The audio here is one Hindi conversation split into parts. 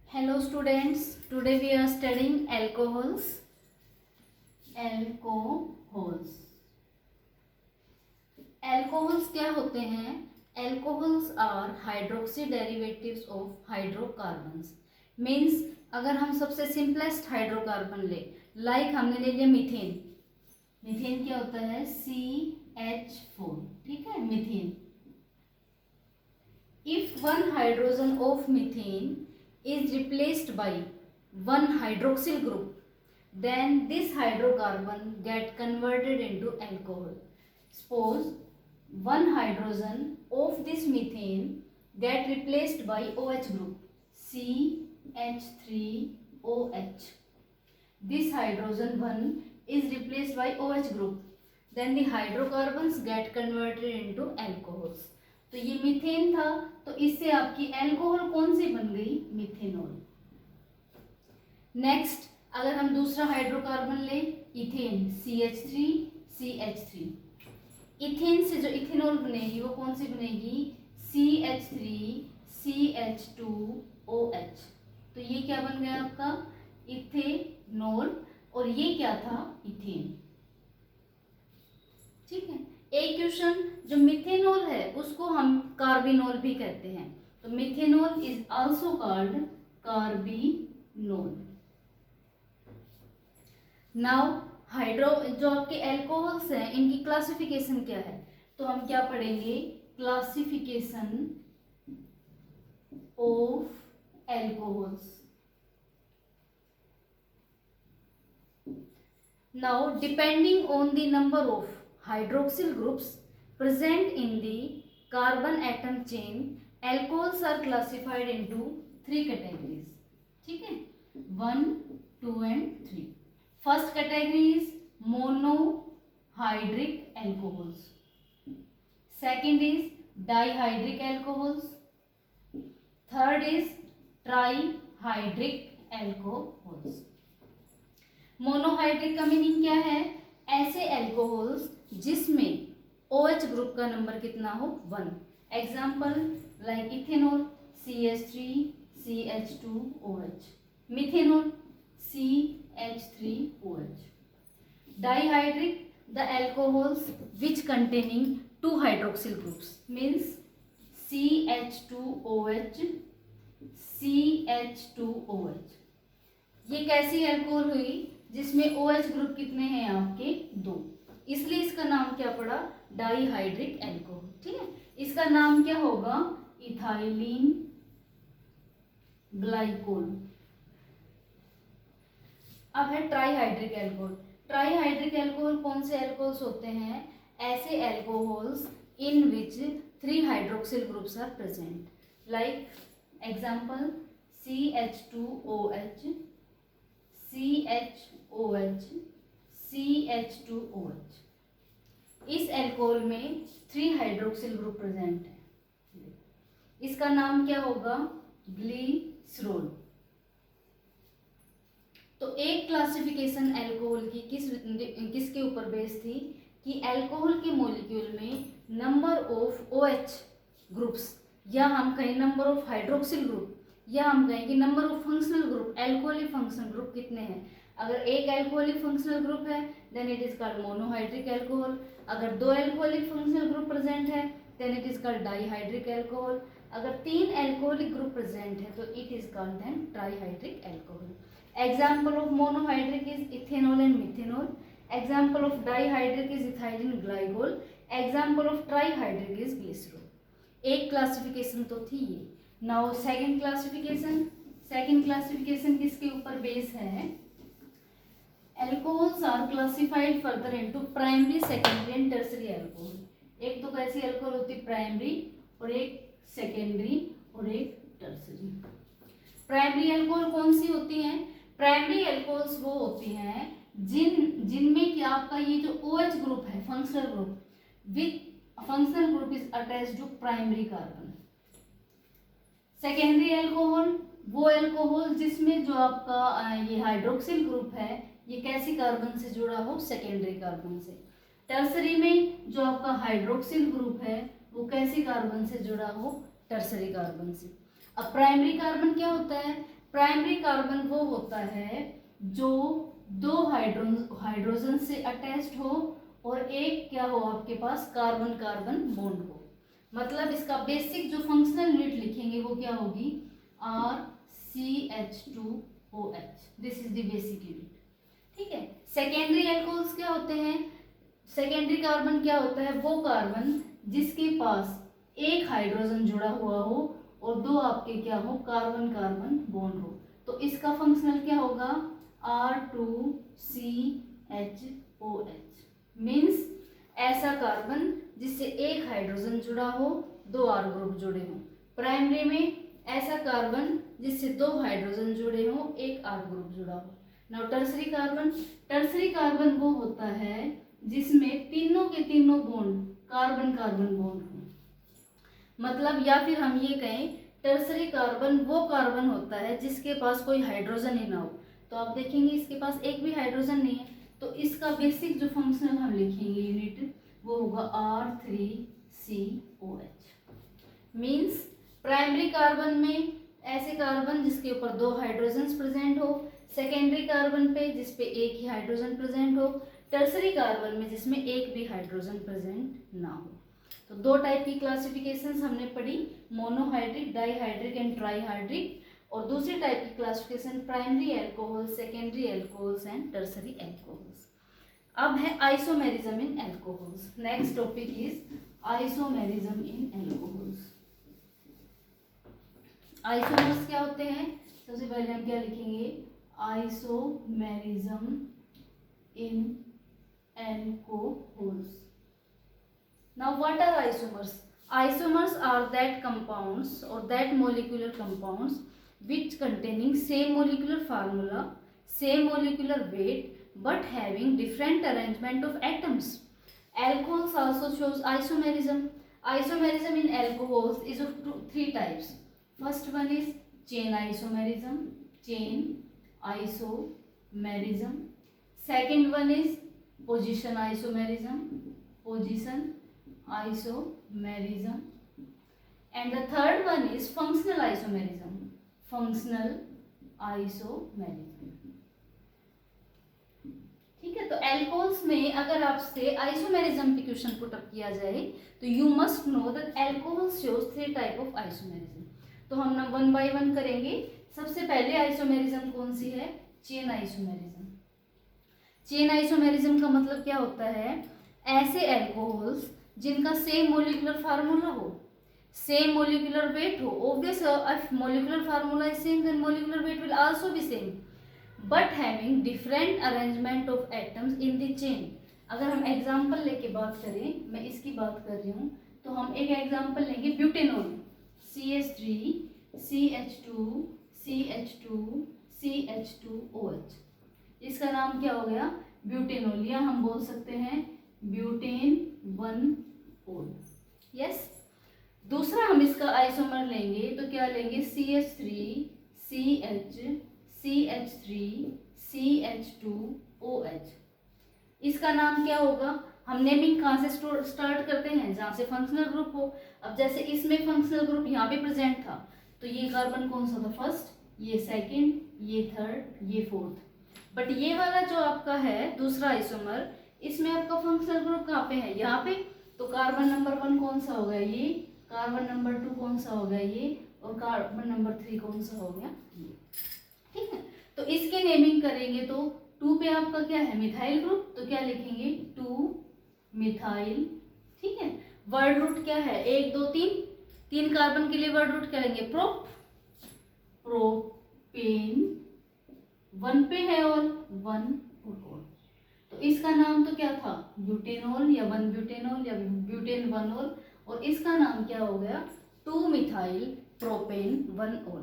Hello students, today we are studying alcohols. Alcohols. Alcohols क्या होते हैं? Alcohols are hydroxy derivatives of hydrocarbons. Means अगर हम सबसे सिंपलेस्ट हाइड्रोकार्बन ले, लाइक हमने ले लिया मीथेन. मीथेन क्या होता है? CH4. ठीक है, methane. If one hydrogen of methane is replaced by one hydroxyl group, then this hydrocarbon get converted into alcohol. Suppose one hydrogen of this methane get replaced by OH group, CH3OH. This hydrogen 1 is replaced by OH group, then the hydrocarbons get converted into alcohols. तो ये मीथेन था, तो इससे आपकी एल्कोहल कौन सी बन गई? मिथेनॉल. नेक्स्ट अगर हम दूसरा हाइड्रोकार्बन ले, इथेन, CH3CH3. इथेन से जो इथेनॉल बनेगी वो कौन सी बनेगी? CH3CH2OH. तो ये क्या बन गया आपका? इथेनॉल. और ये क्या था? इथेन. ठीक है. एक क्वेश्चन, जो मिथेनॉल है उसको हम कार्बिनॉल भी कहते हैं, तो methanol is also called carbinol. Now hydro जो आपके एल्कोहल्स हैं इनकी क्लासिफिकेशन क्या है? तो हम क्या पढ़ेंगे? Classification of alcohols. Now depending on the number of hydroxyl groups present in the carbon atom chain, alcohols are classified into 3 categories. ठीक है, 1, 2 and 3. First category is monohydric alcohols. Second is dihydric alcohols. Third is trihydric alcohols. Monohydric का मीनिंग क्या है? ऐसे एल्कोहल्स जिसमें OH ग्रुप का नंबर कितना हो? 1. Example like ethanol, CH3CH2OH. Methanol, CH3OH. Dihydric, the alcohols which containing 2 hydroxyl groups, means CH2OH, CH2OH. ये कैसी एल्कोहल हुई? जिसमें OH ग्रुप कितने हैं आपके? 2. इसलिए इसका नाम क्या पड़ा? Dihydric alcohol. ठीक है, इसका नाम क्या होगा? Ethylene glycol. अब है ट्राइहाइड्रिक एल्कोहल. ट्राइहाइड्रिक एल्कोहल कौन से एल्कोहल्स होते हैं? ऐसे alcohols in which 3 hydroxyl groups are present. Like example CH2OH, CHOH, CH2OH. इस एल्कोहल में 3 हाइड्रोक्सिल ग्रुप प्रेजेंट है. इसका नाम क्या होगा? ग्लिसरॉल. तो एक क्लासिफिकेशन एल्कोहल की किसके ऊपर बेस थी? कि एल्कोहल के मॉलिक्यूल में नंबर ऑफ OH ग्रुप्स, या हम कहें नंबर ऑफ हाइड्रोक्सिल ग्रुप, या हम कहें कि number of functional group, alcoholic functional group कितने हैं. अगर एक एल्कोहलिक फंक्शनल ग्रुप है then it is called monohydric alcohol. अगर 2 एल्कोहलिक फंक्शनल ग्रुप प्रेजेंट है then it is called dihydric alcohol. अगर 3 एल्कोहलिक ग्रुप प्रेजेंट है तो it is called then trihydric alcohol. Example of monohydric is ethanol and methanol. Example of dihydric is ethylene glycol. Example of trihydric is glycerol. एक क्लासिफिकेशन तो थी ये. नाउ सेकंड क्लासिफिकेशन किसके ऊपर बेस है? Alcohols are classified further into primary, secondary and tertiary alcohol. एक तो कैसी एल्कोहल होती है? प्राइमरी, और एक सेकेंडरी, और एक टर्सरी. प्राइमरी एल्कोहल कौन सी होती हैं? प्राइमरी एल्कोहल्स वो होती हैं जिनमें कि आपका ये जो OH ग्रुप है, functional group, with functional group is attached to primary carbon. Secondary alcohol वो एल्कोहल जिसमें जो आपका ये हाइड्रोक्सिल ग्रुप है ये कैसी कार्बन से जुड़ा हो? सेकेंडरी कार्बन से. टर्सरी में जो आपका हाइड्रोक्सिल ग्रुप है वो कैसी कार्बन से जुड़ा हो? टर्सरी कार्बन से. अब प्राइमरी कार्बन क्या होता है? प्राइमरी कार्बन वो होता है जो दो हाइड्रोजन से अटैच्ड हो और एक क्या हो आपके पास कार्बन कार्बन बॉन्ड हो। मतलब इसका बेसिक जो फंक्शनल यूनिट लिखेंगे वो क्या होगी, RCH2OH। This is the basic unit. ठीक है। सेकेंडरी एल्कोहल्स क्या होते हैं, सेकेंडरी कार्बन क्या होता है, वो कार्बन जिसके पास एक हाइड्रोजन जुड़ा हुआ हो और दो आपके क्या हो, कार्बन कार्बन बॉन्ड हो। तो इसका फंक्शनल क्या होगा, R2CHOH। मीन्स ऐसा कार्बन जिससे एक हाइड्रोजन जुड़ा हो, दो R ग्रुप जुड़े हो। प्राइमरी में ऐसा कार्बन जिससे दो हाइड्रोजन जुड़े हो, एक R ग्रुप जुड़ा हो। Now tertiary carbon, tertiary carbon वो होता है जिसमें तीनों के तीनों बॉन्ड कार्बन कार्बन बॉन्ड हो। मतलब या फिर हम ये कहें टर्सरी कार्बन वो कार्बन होता है जिसके पास कोई हाइड्रोजन ही ना हो। तो आप देखेंगे इसके पास एक भी हाइड्रोजन नहीं है, तो इसका बेसिक जो फंक्शनल हम लिखेंगे यूनिट वो होगा R3COH। मीन्स प्राइमरी कार्बन में ऐसे कार्बन जिसके ऊपर दो हाइड्रोजन्स प्रेजेंट हो, सेकेंडरी कार्बन पे जिसपे एक ही हाइड्रोजन प्रेजेंट हो, टर्सरी कार्बन में जिसमें एक भी हाइड्रोजन प्रेजेंट ना हो। तो दो टाइप की क्लासिफिकेशंस हमने पढ़ी, मोनोहाइड्रिक, डाईहाइड्रिक एंड ट्राईहाइड्रिक। और दूसरी टाइप की classification primary alcohol, secondary alcohols and tertiary alcohols. अब है isomerism in alcohols. Next topic is isomerism in alcohols. Isomers क्या होते हैं, सबसे पहले हम क्या लिखेंगे, isomerism in alcohols. Now what are isomers? Isomers are that compounds or that molecular compounds which containing same molecular formula, same molecular weight but having different arrangement of atoms. Alcohols also shows isomerism. Isomerism in alcohols is of three types. First one is chain isomerism. Chain isomerism. Second one is position isomerism. Position isomerism. And the third one is functional isomerism. Functional isomerism. ठीक है। तो एल्कोहल्स में अगर आपसे आइसोमेरिज्म पे क्वेश्चन पुट अप किया जाए तो you must know that alcohol shows three type of isomerism. तो हम ना वन बाय वन करेंगे। सबसे पहले आइसोमेरिज्म कौन सी है, चेन आइसोमेरिज्म। चेन आइसोमेरिज्म का मतलब क्या होता है, ऐसे एल्कोहल्स जिनका सेम मोलिकुलर फार्मूला हो, सेम मोलिकुलर वेट हो। Obvious if molecular formula is same then molecular weight will also be same, but having different arrangement of atoms in the chain. अगर हम एग्जांपल लेके बात करें, मैं इसकी बात कर रही हूँ, तो हम एक एग्जांपल लेंगे butanol, CH3 CH2 CH2 CH2OH। इसका नाम क्या हो गया, ब्यूटेनॉल, या हम बोल सकते हैं ब्यूटेन 1-ol। यस। दूसरा हम इसका आइसोमर लेंगे तो क्या लेंगे, CH3 CH CH3 CH2OH। इसका नाम क्या होगा, हम नेमिंग कहाँ से स्टार्ट करते हैं, जहाँ से फंक्शनल ग्रुप हो। अब जैसे इसमें फंक्शनल ग्रुप यहाँ पे प्रेजेंट था, तो ये कार्बन कौन सा था, फर्स्ट, ये सेकंड, ये थर्ड, ये फोर्थ। बट ये वाला जो आपका है दूसरा आइसोमर, इसमें आपका फंक्शनल ग्रुप कहाँ पे है, यहाँ पे। तो कार्बन नंबर 1 कौन सा हो गया, ये। कार्बन नंबर 2 कौन सा हो गया, ये। और कार्बन नंबर 3 कौन सा हो गया, ये। ठीक है। तो इसके नेमिंग करेंगे तो 2 पे आपका क्या है, मिथाइल ग्रुप, तो क्या लिखेंगे, 2 मिथाइल। ठीक है। वर्ड रूट क्या है, 1 2 3, 3 कार्बन के लिए वर्ड रूट क्या लेंगे, प्रोपेन। 1 पे है ऑल, 1 और ऑल, तो इसका नाम तो क्या था, ब्यूटेनॉल या 1 ब्यूटेनॉल या ब्यूटेन 1-ol। और इसका नाम क्या हो गया, 2 मिथाइल प्रोपेन 1-ol।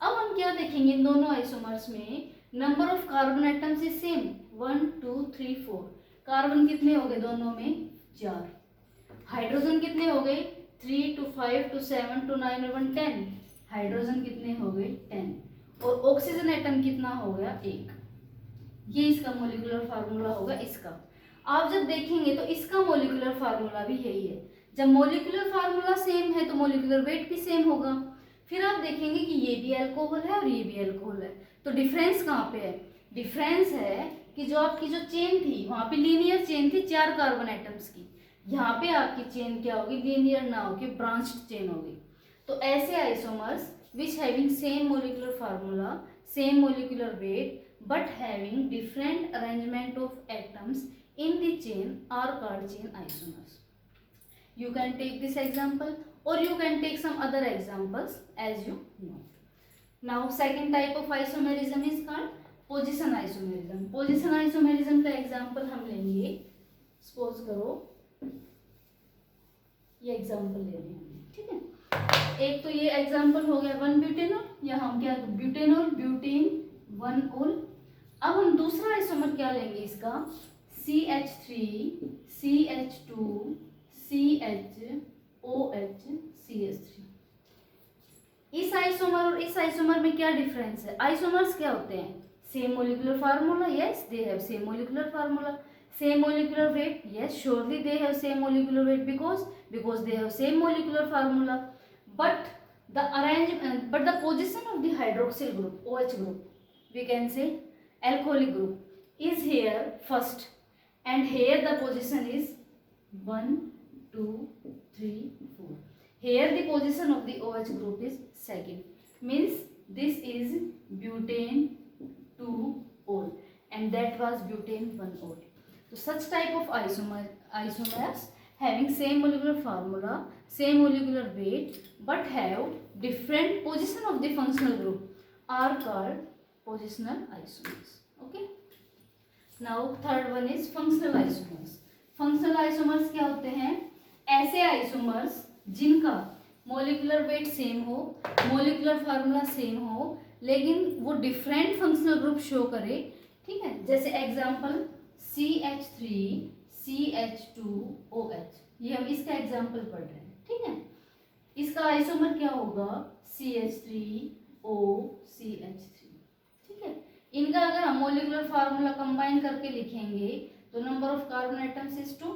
अब हम क्या देखेंगे, इन दोनों आइसोमर्स में number of carbon atoms is same, 1 2 3 4। Carbon कितने हो गए दोनों में, 4। हाइड्रोजन कितने हो गए, 3 to 5 to 7 to 9 और 1 10। हाइड्रोजन कितने हो गए, 10। और ऑक्सीजन एटम कितना हो गया, 1। ये इसका मोलिकुलर फार्मूला होगा इसका। आप जब देखेंगे तो इसका मोलिकुलर फार्मूला भी यही है। जब मोलिकुलर फार्मूला सेम है तो मोलिकुलर वेट भी सेम होगा। फिर आप देखेंगे कि ये भी अल्कोहल है और ये भी अल्कोहल है। तो डिफरेंस कहाँ पे है? डिफरेंस है कि जो आपकी जो चेन थी वहाँ पे लीनियर चेन थी 4 कार्बन एटम्स की, यहाँ पे आपकी चेन क्या होगी? लीनियर ना होगी, ब्रांच्ड चेन होगी। तो ऐसे isomers which having same molecular formula, same molecular wait but having different arrangement of atoms in the chain are called chain isomers. You can take this example or you can take some other examples as you know. Now second type of isomerism is called position isomerism. Position isomerism का example हम लेंगे, suppose करो ये example ले लें, ठीक है। एक तो ये example हो गया 1 ब्यूटेनॉल, या हम क्या ब्यूटेनॉल, ब्यूटेन 1 ऑल। अब हम दूसरा आइसोमर क्या लेंगे इसका? CH3 CH2 CHOH CH3। इस आइसोमर और इस आइसोमर में क्या डिफरेंस है? आइसोमर्स क्या होते हैं? Same molecular formula, yes they have same molecular formula. Same molecular wait, yes surely they have same molecular weight because they have same molecular formula, but the position of the hydroxyl group, OH group, we can say alcoholic group, is here first, and here the position is 1 2 3 4. Here the position of the OH group is second, means this is butane 2 ol and that was butane 1 ol. So such type of isomers having same molecular formula, same molecular weight but have different position of the functional group are called positional isomers. Okay. Now third one is functional isomers. Functional isomers क्या होते हैं? ऐसे आइसोमर्स जिनका मोलिकुलर वेट सेम हो, मोलिकुलर फार्मूला सेम हो, लेकिन वो डिफरेंट फंक्शनल ग्रुप शो करे, ठीक है। जैसे एग्जांपल CH3 CH2OH, ये हम इसका एग्जांपल पढ़ रहे हैं, ठीक है। इसका आइसोमर क्या होगा? CH3O CH3, ठीक है। इनका अगर हम मोलिकुलर फार्मूला कंबाइन करके लिखेंगे तो number of carbon atoms is 2,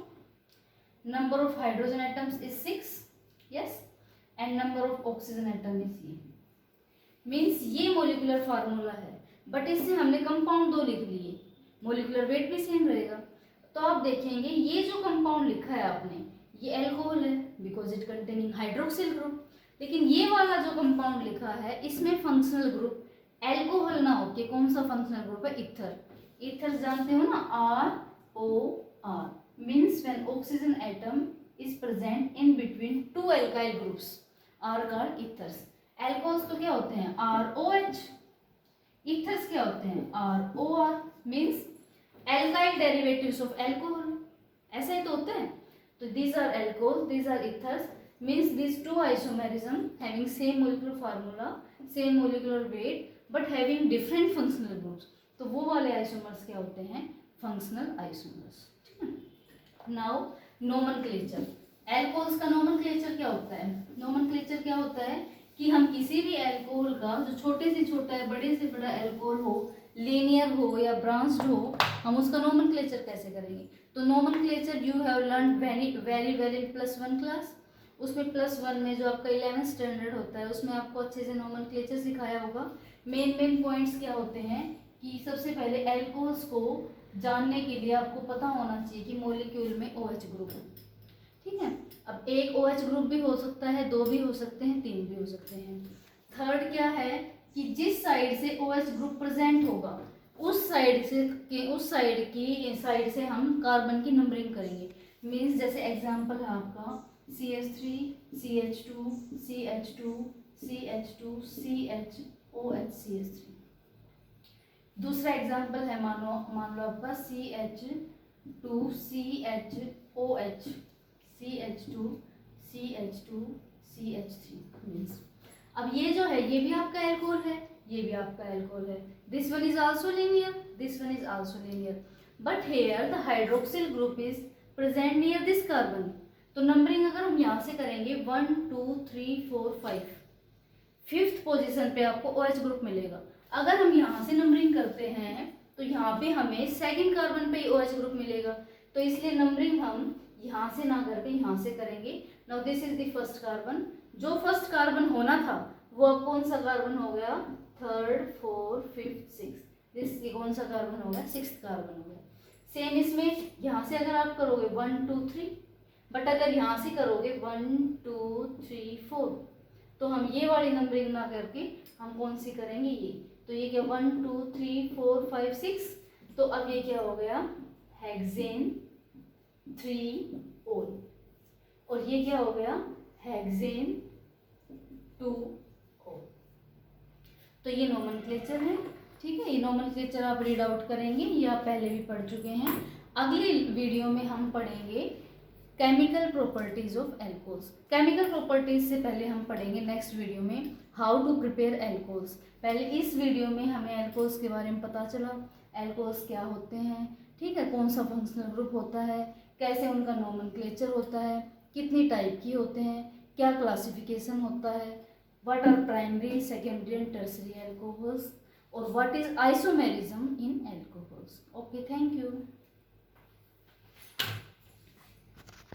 number of hydrogen atoms is 6, yes, and number of oxygen atom is ये। मीन्स ये मोलिकुलर फार्मूला है, बट इससे हमने कंपाउंड 2 लिख लिए, मोलिकुलर वेट भी सेम रहेगा। तो आप देखेंगे ये जो कंपाउंड लिखा है आपने, ये अल्कोहल है because it containing hydroxyl group, लेकिन ये वाला जो कंपाउंड लिखा है इसमें फंक्शनल ग्रुप अल्कोहल ना हो के कौन सा फंक्शनल ग्रुप है? ईथर। ईथर जानते हो ना, ROR means when oxygen atom is present in between 2 alkyl groups are called ethers. alcohols तो क्या होते हैं? ROH। ethers क्या होते हैं? ROR means alkyl derivatives of alcohol, ऐसा ही तो होता है। तो these are alcohols, these are ethers, means these two isomerism having same molecular formula, same molecular weight but having different functional groups, तो वो वाले आइसोमर्स क्या होते हैं? फंक्शनल आइसोमर्स, ठीक है। Now nomenclature. एल्कोहल्स का नोमेनक्लेचर क्या होता है? नोमेनक्लेचर क्या होता है कि हम किसी भी एल्कोहल का जो छोटे से छोटा है, बड़े से बड़ा एल्कोहल हो, लीनियर हो या ब्रांच्ड हो, हम उसका नोमेनक्लेचर कैसे करेंगे? तो nomenclature you have learn very well in +1 class. उसमें +1 में जो आपका 11th स्टैंडर्ड होता है उसमें आपको अच्छे से नोमेनक्लेचर सिखाया होगा। मेन पॉइंट्स क्या होते हैं कि सबसे पहले एल्कोहल्स को जानने के लिए आपको पता होना चाहिए कि मॉलिक्यूल में OH ग्रुप है, ठीक है। अब एक OH ग्रुप भी हो सकता है, 2 भी हो सकते हैं, 3 भी हो सकते हैं। थर्ड क्या है कि जिस साइड से OH ग्रुप प्रेजेंट होगा उस साइड से हम कार्बन की नंबरिंग करेंगे। मीन्स जैसे एग्जांपल है आपका CH3 CH2 CH2 CH2 CHOH CH3। दूसरा एग्जांपल है मान लो आपका CH2 CHOH CH2 CH2 CH3। Means अब ये जो है ये भी आपका एल्कोहल है, ये भी आपका एल्कोहल है। This one is also linear, this one is also linear, but here the hydroxyl group is present near this carbon. तो नंबरिंग अगर हम यहाँ से करेंगे 1 2 3 4 5, 5th पोजीशन पे आपको OH ग्रुप मिलेगा। अगर हम यहाँ से नंबरिंग करते हैं तो यहाँ पे हमें सेकंड कार्बन पे OH ग्रुप मिलेगा, तो इसलिए नंबरिंग हम यहाँ से ना करके यहाँ से करेंगे। Now this is the first carbon, जो फर्स्ट कार्बन होना था वो अब कौन सा कार्बन हो गया, थर्ड, फोर्थ, फिफ्थ, सिक्स। ये कौन सा कार्बन हो गया, सिक्स्थ कार्बन हो गया। सेम इसमें यहाँ से अगर आप करोगे 1 2 3, बट अगर यहाँ से करोगे 1 2 3 4, तो हम ये वाली नंबरिंग ना करके हम कौन सी करेंगे, ये। तो ये क्या 1 2 3 4 5 6, तो अब ये क्या हो गया, हेक्सेन 3 ओल, और ये क्या हो गया, हेक्सेन 2 ओल। तो ये नोमेनक्लेचर है, ठीक है। ये नोमेनक्लेचर आप रीड आउट करेंगे, ये आप पहले भी पढ़ चुके हैं। अगले वीडियो में हम पढ़ेंगे chemical properties of alcohols. Chemical properties से पहले हम पढ़ेंगे नेक्स्ट वीडियो में हाउ टू प्रिपेयर एल्कोहल्स। पहले इस वीडियो में हमें एल्कोहल्स के बारे में पता चला, एल्कोहल्स क्या होते हैं, ठीक है, कौन सा फंक्शनल ग्रुप होता है, कैसे उनका नोमेनक्लेचर होता है, कितनी टाइप की होते हैं, क्या क्लासिफिकेशन होता है, what are primary, secondary and tertiary alcohols, और what is isomerism in alcohols. Okay, thank you.